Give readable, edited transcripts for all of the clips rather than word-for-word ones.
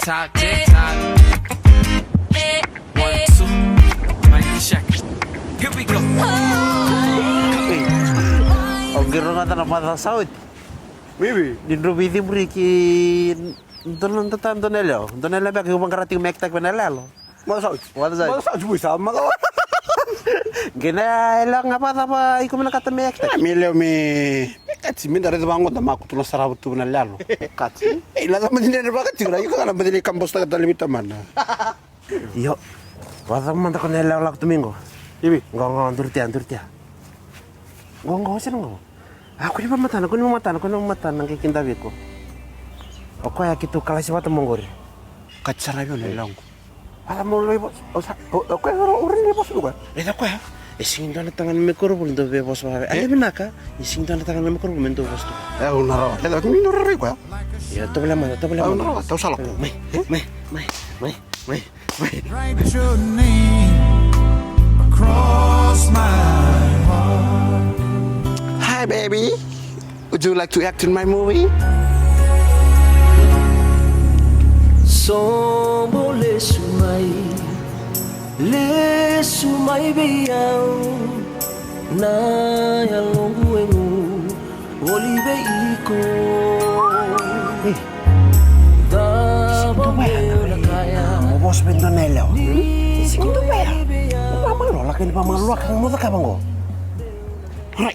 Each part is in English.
TikTok. 1, 2, mic check. Here we go. Ang giro nga na matasawit. Maybe. Din rubiti briki doon tatan donelo. Donelo ba kung karating mektak panalalo. Masawit. Wala sa. Masawit mo sama ka. Gina lang nga pa iko man kata mektak. Mileo mi katsi min dare bango da mako tunas sarabut tu panalalo. Katsi. Ila sama din na bakit siguro yung kana badili kambos ta dalimita man. Yo. Wala man ta konelo lak domingo. Ibi. Ngong durtia. Ngong sino ngong. Ako ni pamatan ng kikindabi ko. O kaya kito kalasi wata monggori. Katsara yun lang. Alam mo loy bos. O kaya urin ni bos lugar. Eda ko ya. Ising do na tangan me korbo ndo be bos wa. Ale binaka. Ising do na tangan me korbo mendo bos. Unaro. Eda ko minuro ri ko. Ya to bela mana. Unaro, tau salak. Mai. Write your name across my heart. Hi baby. Would you like to act in my movie? Sombo le sumai beyau na ya longu engu olive iko da bombe la kaya Mo bos bendonelo. Ising do ba ya? Mama lo laki ni pamalu akang mo ka bango. Hai.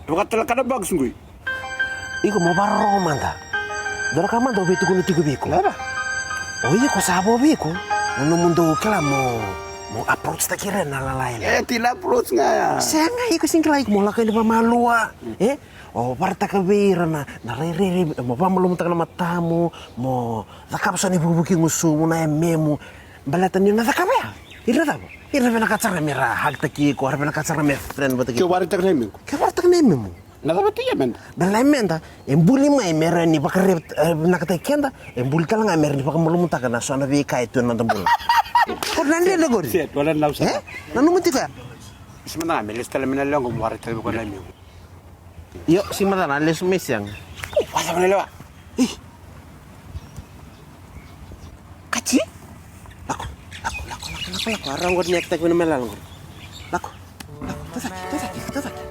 Bukat telah kada bagus ngui. Iko mo barro manda. Dora ka manda betu kuno tigo biko. Lada. Oye ko sabo biko. Nano mundo kala mo approach ta kira na lalain. Tidak perut ngaya. Sanga iko singkla iko mo laki ni pamalu. Oh, parta ka beira na rere mo pamalu mo ta na matamu mo zakap sa ni bubuki ngusu mo na memu. Balatan yun na zakap ya. Ira ta mo. Ira na katsara mera hagta ki ko harba na katsara me friend bata ki. Kau bari tak neming. Kabarta ka memu. Nada bati ya men. Dalamenda, embuli mai mera ni bakare nakata kenda, embuli kala nga mera ni pakamulumuta kana so na vika itu na tambul. Ko nande le gori. Set wala na usa. Nanu muti ka? Semana melis tala men lang ko bari tak ko neming. Yo, si madana les mesyang. Wala man lewa. Kaci? Lako. Arang gor nyek tak menalang gor. Lako. Tazaki.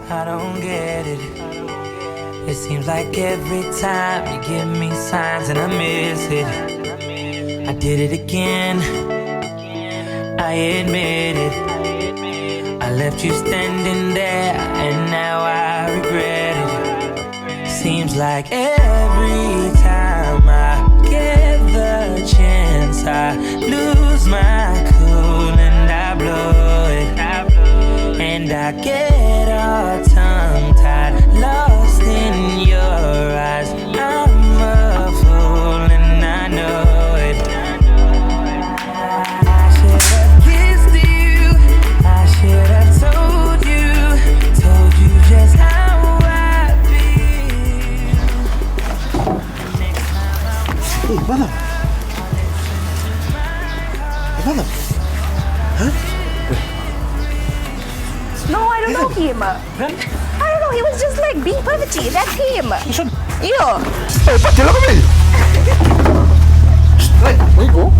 I don't get it. It seems like every time you give me signs and I miss it. I did it again. I admit it. I left you standing there and now I regret it. Seems like every time I get the chance I lose my cool and I blow it. And I get all tongue-tied, lost in your eyes. I'm a fool and I know it. I should have kissed you, I should have told you just how I feel. Hey, brother. Huh? No, I don't know him. I don't know. He was just like being pervy. That's him. Yo. Eh, pati lang kami. Wait, go.